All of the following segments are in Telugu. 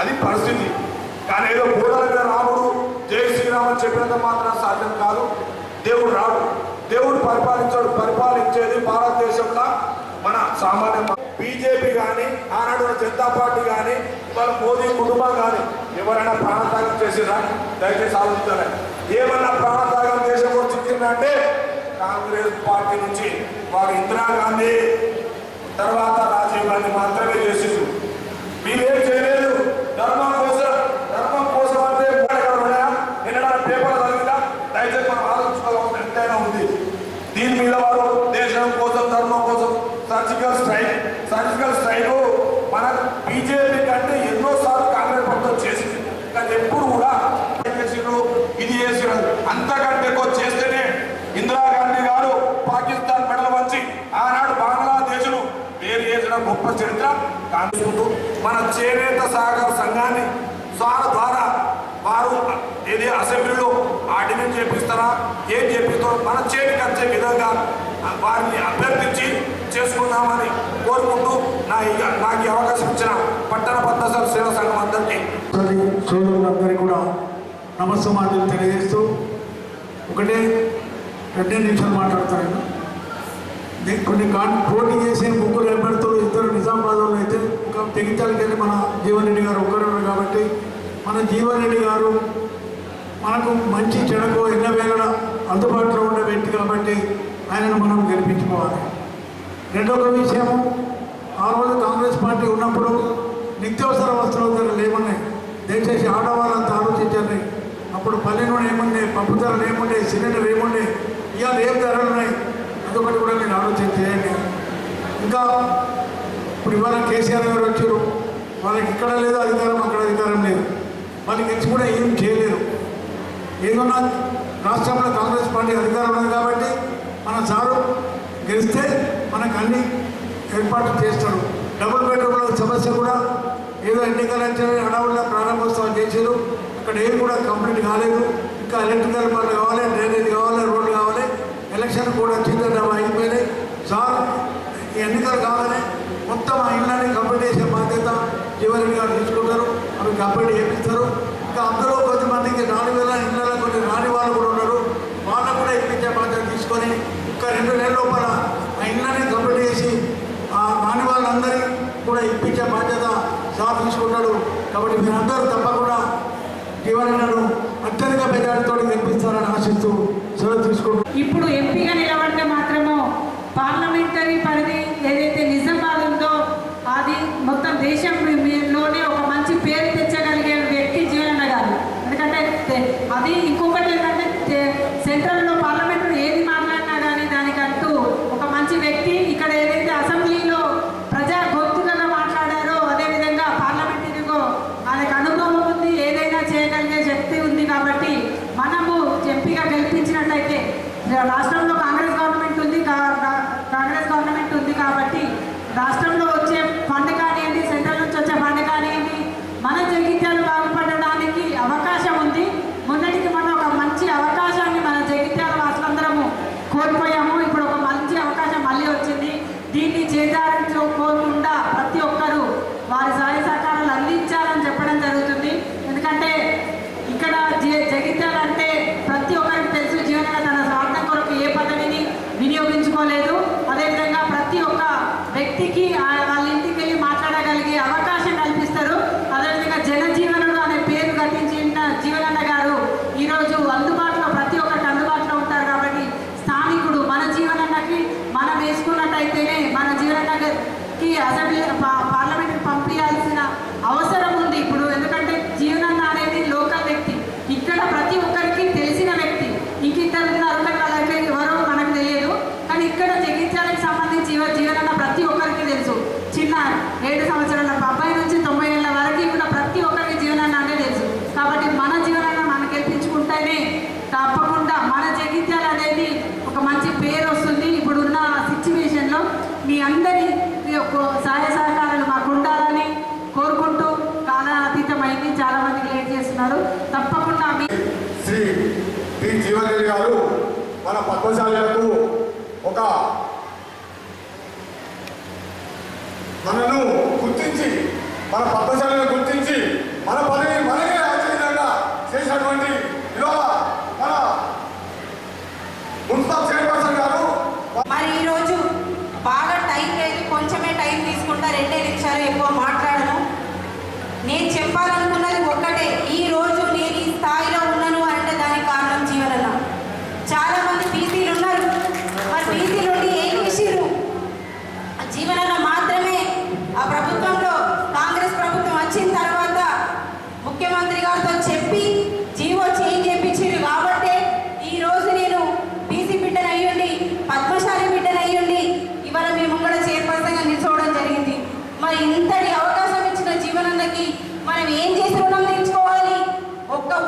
అది పరిస్థితి. కానీ ఏదో గోడల రాముడు జై శ్రీరామ్ అని చెప్పినంత మాత్రం సాధ్యం కాదు. దేవుడు రాడు, దేవుడు పరిపాలించేది భారతదేశంలో మన సామాన్య బీజేపీ కానీ ఆనాడు జనతా పార్టీ కానీ ఇవాళ మోదీ కుటుంబం కానీ ఎవరైనా ప్రాణత్యాగం చేసిరా? దయచేసి ఆలోచించాలి. ఏమన్నా ప్రాణత్యాగం దేశం చిక్కిందంటే కాంగ్రెస్ పార్టీ నుంచి వారు ఇందిరాగాంధీ తర్వాత రాజీవ్ గాంధీ మాత్రమే చేసిండ్రు. మీరేం చేయలేదు. ధర్మం కోసం అంటే నిన్న పేపర్ చదివినా దయచేసి మనం ఆలోచించుకోవాల్సిన ఎంతైనా ఉంది. దీని మీద వారు దేశం కోసం ధర్మం కోసం సర్జికల్ స్ట్రైక్ మన బీజేపీ కంటే ఎన్నోసార్లు కాంగ్రెస్ ప్రభుత్వం చేసింది. కానీ ఎప్పుడు కూడా ఇది చేసిన అంతకంటే ఎక్కువ చేస్తేనే ఇందిరాగాంధీ గారు పాకిస్తాన్ మెడలు వంచి ఆనాడు బంగ్లాదేశ్ను వేరు చేసిన గొప్ప చరిత్ర కాంగ్రెస్. మన చేనేత సహకార సంఘాన్ని ద్వారా వారు ఏది అసెంబ్లీలో ఆర్డినెన్స్ చేపిస్తారా, ఏం చేపిస్తారో మన చేతికి వచ్చే విధంగా వారిని అభ్యర్థించి చేసుకుందామని కోరుకుంటూ నాకు అవకాశం ఇచ్చిన పట్టణ పద్మశాలి సేవా సంఘం అందరికీ సోదరులందరికీ కూడా నమస్సమాజం తెలియజేస్తూ 2 నిమిషాలు మాట్లాడతాను. కొన్ని పోటీ చేసిన 3 అభ్యర్థులు, 2 నిజామాబాద్లో అయితే ఒక తెగితాలకెళ్ళి మన జీవన్ రెడ్డి గారు ఒక్కరు ఉన్నారు. కాబట్టి మన జీవన్ రెడ్డి గారు మనకు మంచి చెడకు ఎన్నవేళ అందుబాటులో ఉండే వ్యక్తి కాబట్టి ఆయనను మనం గెలిపించుకోవాలి. రెండవ విషయము, ఆ రోజు కాంగ్రెస్ పార్టీ ఉన్నప్పుడు నిత్యావసర వస్తువుల ధరలు ఏమున్నాయి దయచేసి ఆడవాళ్ళంతా ఆలోచించండి. అప్పుడు పల్లె నూనె ఏముండే, పప్పు ధరలు ఏముండే, సిలిండర్ ఏముండే, ఇవాళ ఏం ధరలు ఉన్నాయి అదొకటి కూడా మీరు ఆలోచన చేయండి. ఇంకా ఇప్పుడు ఇవాళ కేసీఆర్ గారు వచ్చారు, వాళ్ళకి ఇక్కడ లేదు అధికారం, అక్కడ అధికారం లేదు, వాళ్ళకి ఇచ్చి కూడా ఏం చేయలేరు. ఏదన్నా రాష్ట్రంలో కాంగ్రెస్ పార్టీ అధికారం ఉంది కాబట్టి మన సారు గెలిస్తే మనకు అన్ని ఏర్పాట్లు చేస్తాడు. డబుల్ బెడ్రూమ్ల సమస్య కూడా ఏదో ఎన్నికలు హడావుల్లో ప్రారంభోత్సవం చేశారు, అక్కడ ఏం కూడా కంప్లీట్ కాలేదు. ఇంకా ఎలక్ట్రికల్ పనులు కావాలి, డ్రైనేజ్ కావాలి, రోడ్లు కావాలి, ఎలక్షన్ కూడా చిన్న అయిపోయినాయి. సార్ ఈ ఎన్నికలు కావాలి మొత్తం ఆ ఇళ్ళని కంప్లీట్ చేసే బాధ్యత జీవన్ గారు తీసుకుంటారు, అవి కంప్లీట్ చేపిస్తారు. ఇంకా అందులో కొంతమందికి 4,000 ఇళ్ళలో కొన్ని రాని వాళ్ళు కూడా ఉన్నారు, వాళ్ళకు కూడా ఇప్పించే బాధ్యత తీసుకొని ఇంకా 2 నెలల లోపల ఆ ఇళ్ళని కంప్లీట్ చేసి ఆ రాని వాళ్ళందరికీ కూడా ఇప్పించే బాధ్యత సార్ తీసుకుంటాడు. కాబట్టి మీరందరూ తప్పకుండా జీవన్ గారు అత్యధిక మెజారిటీతో గెలిపిస్తారని ఆశిస్తూ సెలవు తీసుకుంటారు. ఇప్పుడు ఎంపీగా నిలబడితే మాత్రము పార్లమెంటరీ పరిధి ఏదైతే నిజామాబాద్ ఉందో అది మొత్తం దేశంలోనే ఒక మంచి పేరు తెచ్చగలిగే వ్యక్తి జీవనన్న గారు. ఎందుకంటే అది ఇంకొకటి ఏంటంటే సెంట్రల్లో పార్లమెంట్లో ఏది మాట్లాడినా కానీ దానికంటూ ఒక మంచి వ్యక్తి. ఇక్కడ ఏదైతే అసెంబ్లీలో ప్రజా గొంతుకగా మాట్లాడారో అదేవిధంగా పార్లమెంటరీలో ఆయనకు అనుభవం ఉంది, ఏదైనా చేయగలిగే శక్తి ఉంది. కాబట్టి మనము ఎంపీగా గెలిపించినట్లయితే రాష్ట్రంలో కాంగ్రెస్ గవర్నమెంట్ ఉంది కాబట్టి రాష్ట్రంలో వచ్చే ఫండ్ కానివ్వండి, సెంట్రల్ నుంచి వచ్చే ఫండ్ కానివ్వండి, మన జగిత్యాలు బాగుపడడానికి అవకాశం ఉంది. మొన్నటికి మనం ఒక మంచి అవకాశాన్ని మన జగిత్యాల వాసులందరము కోల్పోయాము. ఇప్పుడు ఒక మంచి అవకాశం మళ్ళీ వచ్చింది. దీన్ని చేజారించుకోకుండా ప్రతి ఒక్కరూ వారి సహాయ సహకారాలు అందించాలని చెప్పడం జరుగుతుంది. ఎందుకంటే ఇక్కడ జగిత్యాల అంటే ప్రతి ఒక్కరికి తెలుసు, జీవన తన స్వార్థం కొరకు ఏ పదవిని వినియోగించుకోలేదు. అదేవిధంగా ప్రతి ఒక్క వ్యక్తికి వాళ్ళ ఇంటికి వెళ్ళి మాట్లాడగలిగే అవకాశం కల్పిస్తారు. అదేవిధంగా జనజీవనుడు అనే పేరు కట్టించిన జీవనన్న గారు ఈరోజు అందుబాటులో ప్రతి ఒక్కరికి అందుబాటులో ఉంటారు. కాబట్టి స్థానికుడు మన జీవనన్నకి మనం వేసుకున్నట్టయితేనే మన జీవనన్నకి అసెంబ్లీ పార్లమెంట్కి పంపించాల్సిన అవసరం ఉంది ఇప్పుడు. ఎందుకంటే జీవనన్న అనేది లోకల్ వ్యక్తి, ఇక్కడ ప్రతి ఒక్కరికి తెలిసిన వ్యక్తి. ఇంక ఇద్దరు ఉన్నారు వాళ్ళకి ఎవరో మనకు తెలియదు, కానీ ఇక్కడ జగిత్యాలకు సంబంధించి జీవనన్న ప్రతి ఒక్కరికి తెలుసు. చిన్న 7 సంవత్సరాల అబ్బాయి నుంచి 90 ఏళ్ళ వరకు కూడా ప్రతి ఒక్కరికి జీవనన్న అంటే తెలుసు. కాబట్టి మన జీవనన్న మనం గెలిపించుకుంటేనే తప్పకుండా మన జగిత్యాల అనేది ఒక మంచి పేరు వస్తుంది. ఇప్పుడున్న సిచ్యువేషన్లో మీ అందరి సహాయ సహకారాలు మాకు ఉండాలని కోరుకుంటూ కాలాతీతమైంది, చాలా మంది లేట్ చేస్తున్నారు. తప్పకుండా శ్రీ పి జీవన్ రెడ్డి గారు మన పద్మశాలకు ఒక మనను గుర్తించి మన పద్మశాలను గుర్తించి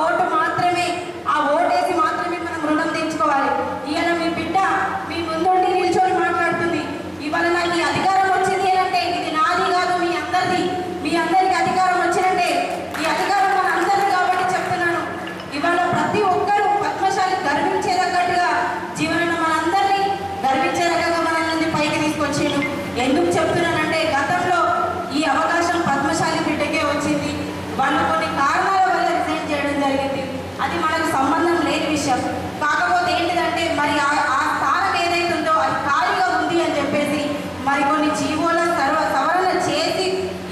ఓటు మాత్రమే, ఆ ఓటేసి మాత్రమే మనం రుణం తెచ్చుకోవాలి. ఇవాళ మీ బిడ్డ మీ ముందుండి నిల్చొని మాట్లాడుతుంది, ఇవాళ నాకు ఈ అధికారం వచ్చింది అంటే ఇది నాది కాదు, మీ అందరిది. మీ అందరికి అధికారం వచ్చినట్టే, ఈ అధికారం మన అందరిది కాబట్టి చెప్తున్నాను. ఇవాళ ప్రతి ఒక్కరూ పద్మశాలి గర్వించేదగ్గట్టుగా జీవనం మనందరినీ గర్వించే రకంగా మనల్ని పైకి తీసుకొచ్చిండు. ఎందుకు చెప్తున్నానంటే గతంలో ఈ అవకాశం పద్మశాలి బిడ్డకే వచ్చింది. వాళ్ళు కొన్ని కారణాల వల్ల రిజైన్ చేయడం జరిగింది. అది మనకు సంబంధం లేని విషయం. కాకపోతే ఏంటిదంటే మరి ఆ స్థానం ఏదైతుందో అది ఖాళీగా ఉంది అని చెప్పేసి మరి కొన్ని జీవోల సవరణ చేసి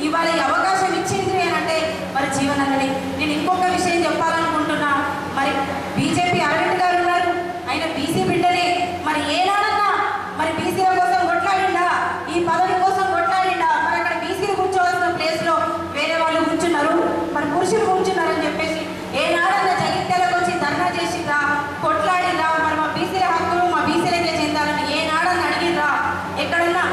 ఇవాళ ఈ అవకాశం ఇచ్చింది అని అంటే మరి జీవనన్నని. నేను ఇంకొక విషయం చెప్పాలనుకుంటున్నా. మరి బీజేపీ అరవింద్ గారు ఉన్నారు, ఆయన బీసీ బిడ్డనే. మరి ఏనాడన్నా మరి బీసీల కోసం కొట్లాడిండా, ఈ పదవి కోసం కొట్లాడిండా? మరి అక్కడ బీసీలు కూర్చోవలసిన ప్లేస్లో వేరే వాళ్ళు కూర్చున్నారు, మరి పురుషులు కూర్చున్నారని చెప్పేసి ఏనాడన్నా జగిత్యాలకు వచ్చి ధర్నా చేసిందా, కొట్లాడిందా? మరి మా బీసీల హక్కులు మా బీసీలకే చెందాలని ఏనాడన్నా అడిగిందా? ఎక్కడన్నా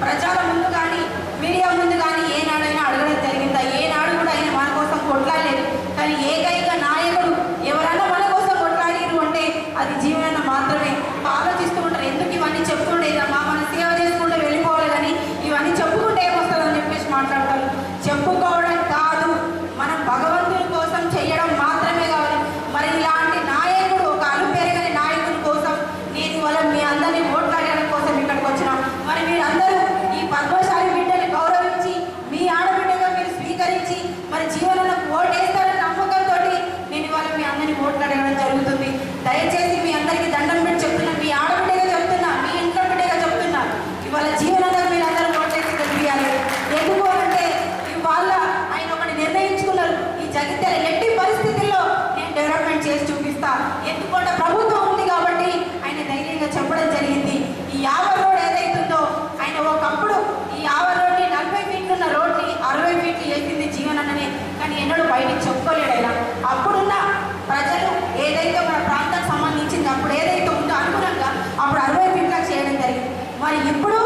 ప్రజల ముందు కానీ మీడియా ముందు కానీ ఏనాడైనా అడగడం జరిగిందా? ఏనాడు కూడా ఆయన మన కోసం కొట్లాడలేదు. కానీ ఏకైక నాయకుడు ఎవరైనా మన కోసం కొట్లాడిరు అంటే అది జీవన మాత్రమే. ఆలోచిస్తూ ఉంటారు, ఎందుకు ఇవన్నీ చెప్పుకుంటేదమ్మా, మనం సేవ చేసుకుంటూ వెళ్ళిపోవాలి, కానీ ఇవన్నీ చెప్పుకుంటే ఏమొస్తుందని చెప్పేసి మాట్లాడతారు. చెప్పుకోవడం కాదు, మనం భగవంతుని కోసం చేయడం మాత్రమే కావాలి. మరి ఇలాంటి నాయకుడు, ఒక అలుపెరగని నాయకుడి కోసం నేను ఇవాళ మీ అందరినీ ఓట్లాడడం కోసం ఇక్కడికి వచ్చిన. మరి మీరందరూ ఈ పద్మశాలి బిడ్డని గౌరవించి మీ ఆడబిడ్డగా మీరు స్వీకరించి మరి జీవనంలోకి ఓటేస్తారని నమ్మకంతో నేను ఇవాళ మీ అందరినీ ఓట్లాడడం జరుగుతుంది. దయచేసి మీ అందరికీ దండం పెట్టి చెప్తున్నా, మీ ఆడబిడ్డగా చెప్తున్నా, మీ ఇంట్లో బిడ్డగా చెప్తున్నా, ఇవాళ జీవనంలో మీరు అందరూ ఓటేసి తెలియాలి. ఎందుకు అంటే ఇవాళ ఆయన ఒకటి నిర్ణయించుకున్నారు, ఈ జగిత్యాల ఎట్టి పరిస్థితుల్లో నేను డెవలప్మెంట్ చేసి చూపిస్తా. ఎందుకంటే ప్రభుత్వం ఉంది కాబట్టి ఆయన ధైర్యంగా చెప్పడం జరిగింది. ఈ యావర్ రోడ్ ఏదైతుందో ఆయన ఒకప్పుడు ఈ యావర్ రోడ్ని 40 ఫీట్లు ఉన్న రోడ్ని 60 ఫీట్లు చేసింది జీవనన్ననే. కానీ ఎన్నడూ బయటికి చెప్పుకోలేడు ఆయన. అప్పుడున్న ప్రజలు ఏదైతే మన ప్రాంతానికి సంబంధించింది అప్పుడు ఏదైతే ఉందో అనుగుణంగా అప్పుడు 60 ఫీట్లకు చేయడం జరిగింది. మరి ఇప్పుడు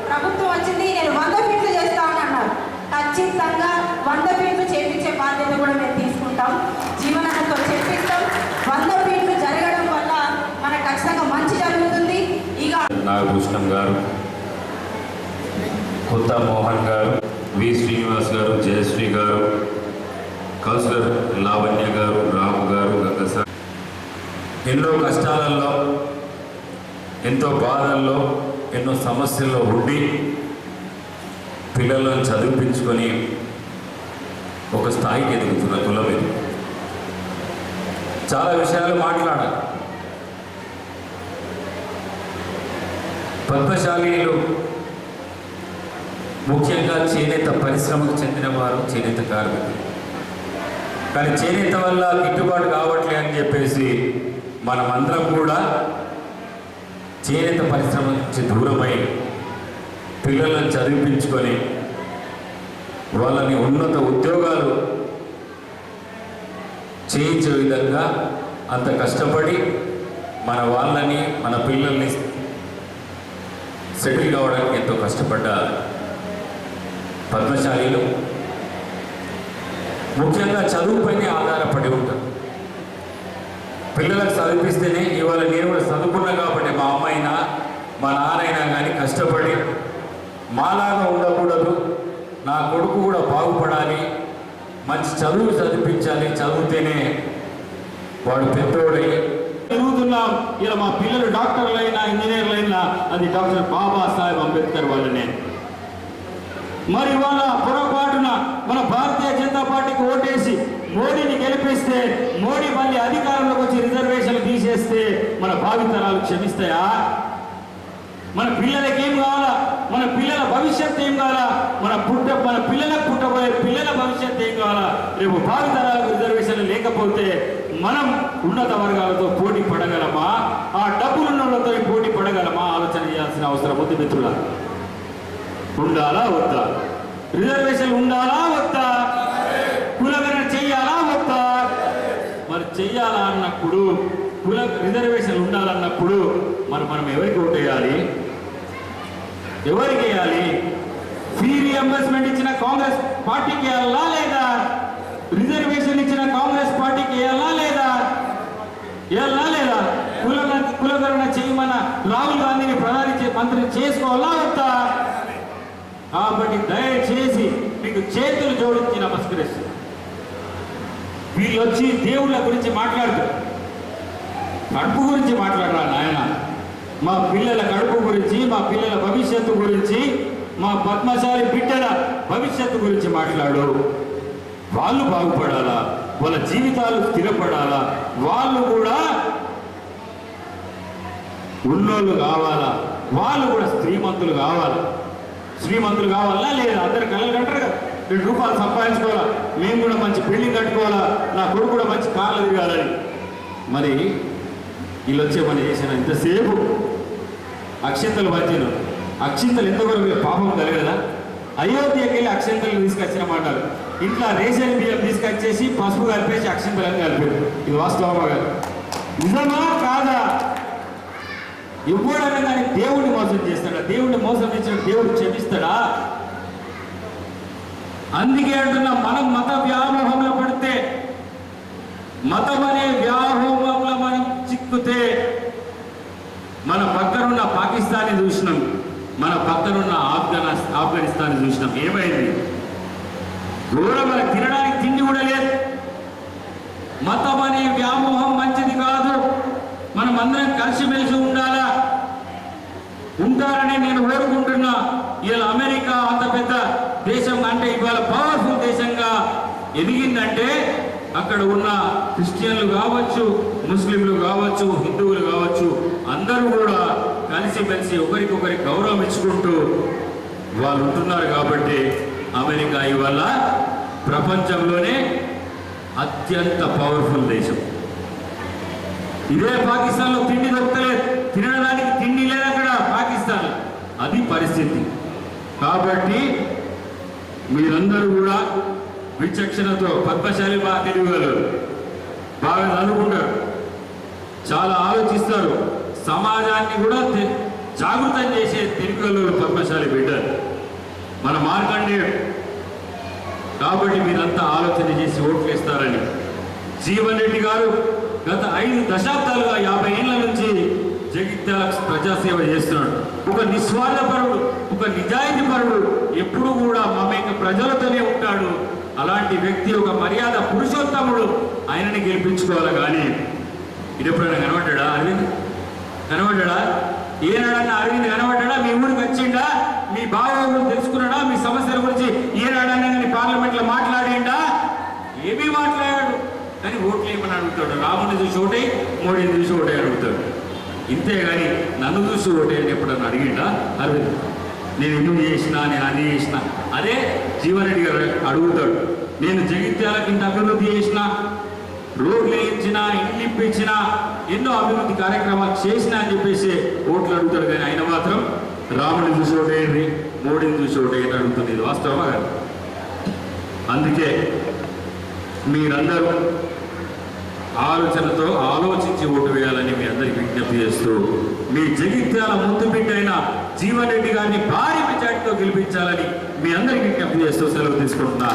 ప్రభుత్వం వచ్చింది, నేను 100 ఫీట్లు చేస్తామని అన్నారు. ఖచ్చితంగా 100 ఫీట్లు చేపించే బాధ్యత కూడా మేము తీసుకుంటాం. జీవనంతో చెప్పిస్తాం. 100 ఫీట్లు జరగడం వల్ల మనకు ఖచ్చితంగా మంచి జరుగుతుంది. ఇక నాగభూషణం గారు, కొత్త మోహన్ గారు, వి శ్రీనివాస్ గారు, జయశ్రీ గారు, కౌన్సిలర్ లావణ్య గారు, రాము గారు, గంగసార్, ఎన్నో కష్టాలలో, ఎంతో బాధల్లో, ఎన్నో సమస్యల్లో ఉండి పిల్లలను చదివించుకొని ఒక స్థాయికి ఎదుగుతున్న కులం ఇది. చాలా విషయాలు మాట్లాడాలి. పద్మశాలీలు ముఖ్యంగా చేనేత పరిశ్రమకు చెందిన వారు, చేనేత కార్మికులు. కానీ చేనేత వల్ల గిట్టుబాటు కావట్లే అని చెప్పేసి మనమందరం కూడా చేనేత పరిశ్రమ నుంచి దూరమై పిల్లలను చదివించుకొని వాళ్ళని ఉన్నత ఉద్యోగాలు చేయించే విధంగా అంత కష్టపడి మన వాళ్ళని, మన పిల్లల్ని సెటిల్ కావడానికి ఎంతో కష్టపడ్డ పద్మశాలీలు ముఖ్యంగా చదువుపైనే ఆధారపడి ఉంటారు. పిల్లలకు చదివిస్తేనే ఇవాళ నేను కూడా చదువుకున్నా కాబట్టి మా అమ్మైనా మా నాన్నైనా కానీ కష్టపడి మాలాగా ఉండకూడదు, నా కొడుకు కూడా బాగుపడాలి, మంచి చదువు చదివించాలి, చదివితేనే వాడు పెద్దోడై తిరుగుతున్నాం. ఇలా మా పిల్లలు డాక్టర్లైనా ఇంజనీర్లైనా అది డాక్టర్ బాబాసాహెబ్ అంబేద్కర్ వాళ్ళనే. మరి వాళ్ళ పొరపాటున మన భారతీయ జనతా పార్టీకి ఓటేసి మోడీని గెలిపిస్తే మోడీ మళ్ళీ అధికారంలోకి వచ్చి రిజర్వేషన్లు తీసేస్తే మన భావితరాలు క్షమిస్తాయా? మన పిల్లలకి ఏం కావాలా? మన పిల్లల భవిష్యత్తు ఏం కావాలా? మన పిల్లలకు పుట్టబోయే పిల్లల భవిష్యత్తు ఏం కావాలా? రేపు భావితరాలకు రిజర్వేషన్లు లేకపోతే మనం ఉన్నత వర్గాలతో పోటీ పడగలమా? ఆ డబ్బులున్న వాళ్ళతో పోటీ పడగలమా? ఆలోచన చేయాల్సిన అవసరం ఉంది మిత్రుల. ఉండాలా వద్దా? రిజర్వేషన్ ఉండాలా వద్దా? కులగణన చెయ్యాలా వద్దా? మరి చెయ్యాలా అన్నప్పుడు, కుల రిజర్వేషన్ ఉండాలన్నప్పుడు మనం ఎవరికి ఓటేయాలి? ఎవరికి వేయాలి? ఫీ రియంబర్స్మెంట్ ఇచ్చిన కాంగ్రెస్ పార్టీకి వేయాలా లేదా రిజర్వేషన్ ఇచ్చిన కాంగ్రెస్ పార్టీకి వేయాలా రాహుల్ గాంధీని మంత్రి చేసుకోవాలా వద్దా? కాబట్టి దయచేసి మీకు చేతులు జోడించి నమస్కరిస్తారు. వీళ్ళు వచ్చి దేవుళ్ళ గురించి మాట్లాడుతారు, కడుపు గురించి మాట్లాడరా నాయన. మా పిల్లల కడుపు గురించి, మా పిల్లల భవిష్యత్తు గురించి, మా పద్మశాలి బిడ్డల భవిష్యత్తు గురించి మాట్లాడు. వాళ్ళు బాగుపడాలా, వాళ్ళ జీవితాలు స్థిరపడాలా, వాళ్ళు కూడా ఉన్నోళ్ళు కావాలా, వాళ్ళు కూడా శ్రీమంతులు కావాలా. శ్రీమంతులు కావాలా లేదా? అందరు కళలు కంటారు కదా, 2 రూపాయలు సంపాదించుకోవాలా, మేము కూడా మంచి బిల్డింగ్ కట్టుకోవాలా, నా కొడుకు కూడా మంచి కార్లు తిరగాలని. మరి వీళ్ళు వచ్చే పని చేసిన ఇంతసేపు అక్షింతలు వచ్చిన అక్షింతలు ఎంతవరకు పాపం కలగదా? అయోధ్యకి వెళ్ళి అక్షింతలు తీసుకొచ్చిన మాటలు, ఇంట్లో రేషన్ బియ్యం తీసుకొచ్చేసి పసుపు కలిపేసి అక్షింతలను కలిపారు. ఇది వాస్తవమా కాదు? నిజమా కాదా? ఎప్పుడైనా కానీ దేవుడిని మోసం చేస్తాడా? దేవుడిని మోసం చేసిన దేవుడు క్షమిస్తాడా? అందుకే అంటున్నా, మనం మత వ్యామోహంలో పడితే, మతం అనే వ్యామోహంలో మనం చిక్కుతే, మన పక్కనున్న పాకిస్తాన్ని చూసినాం, మన పక్కనున్న ఆఫ్ఘనిస్తాన్ని చూసినాం. ఏమైంది? ఘోరం. మన తినడానికి తిండి కూడా లేదు. మతం అనే వ్యామోహం మంచిది కాదు. మనం అందరం కలిసిమెలిసి ఉండాలా, ఉంటారని నేను కోరుకుంటున్నా. ఇలా అమెరికా అంత పెద్ద దేశం అంటే ఇవాళ పవర్ఫుల్ దేశంగా ఎదిగిందంటే అక్కడ ఉన్న క్రిస్టియన్లు కావచ్చు, ముస్లింలు కావచ్చు, హిందువులు కావచ్చు, అందరూ కూడా కలిసిమెలిసి ఒకరికొకరి గౌరవం ఇచ్చుకుంటూ వాళ్ళు ఉంటున్నారు. కాబట్టి అమెరికా ఇవాళ ప్రపంచంలోనే అత్యంత పవర్ఫుల్ దేశం. ఇదే పాకిస్తాన్లో తిండి దొరకలేదు, తినడానికి తిండి లేదు అక్కడ పాకిస్తాన్. అది పరిస్థితి. కాబట్టి మీరందరూ కూడా విచక్షణతో, పద్మశాలి బాగా తెలియగలరు, బాగా చదువుకుంటారు, చాలా ఆలోచిస్తారు, సమాజాన్ని కూడా జాగృతం చేసే తెలియగలరు పద్మశాలి బిడ్డలు, మన మార్కండేయుడు. కాబట్టి మీరంతా ఆలోచన చేసి ఓట్లు వేస్తారని. జీవన్ రెడ్డి గారు గత 5 దశాబ్దాలుగా 50 ఏళ్ల నుంచి జగిత్యాల ప్రజాసేవ చేస్తున్నాడు. ఒక నిస్వార్థపరుడు, ఒక నిజాయితీ పరుడు, ఎప్పుడు కూడా మమేక ప్రజలతోనే ఉంటాడు. అలాంటి వ్యక్తి, ఒక మర్యాద పురుషోత్తముడు, ఆయనని గెలిపించుకోవాలి. కానీ ఇది ఎప్పుడైనా కనబడ్డా? అరవింద్ కనబడ్డా? ఏనాడన్నా అరవింద్ కనబడ్డా? మీ ఊరికి వచ్చిండా? మీ బాగోగులు తెలుసుకున్నాడా? మీ సమస్యల గురించి ఏనాడన్నా కానీ పార్లమెంట్లో మాట్లాడిండా? ఏమీ మాట్లాడాడు. కానీ ఓట్లు ఏమని అడుగుతాడు? రాముని చూసి ఓటే, మోడీని చూసి ఓటే అడుగుతాడు. ఇంతే కానీ నన్ను చూసి ఓటే అని ఎప్పుడన్నా అడిగిండా అరవింద్? నేను ఇల్లు చేసినా, నేను అది చేసినా. అదే జీవన్ రెడ్డి గారు అడుగుతాడు. నేను జగిత్యాలకి ఇంత అభివృద్ధి చేసిన, రోడ్లు వేయించిన, ఇండ్లు ఇప్పించిన, ఎన్నో అభివృద్ధి కార్యక్రమాలు చేసినా అని చెప్పేసి ఓట్లు అడుగుతాడు. కానీ ఆయన మాత్రం రాముని చూసి ఓటేయండి, మోడీని చూసి ఓటేయండి అడుగుతుంది. ఇది వాస్తవమా కాదు? అందుకే మీరందరూ ఆలోచనతో ఆలోచించి ఓటు వేయాలని మీ అందరికీ విజ్ఞప్తి చేస్తూ, మీ జగిత్యాల ముద్దు బిడ్డైన జీవన్ రెడ్డి గారిని భారీ మెజార్టీతో గెలిపించాలని మీ అందరికీ విజ్ఞప్తి చేస్తూ సెలవు తీసుకుంటున్నా.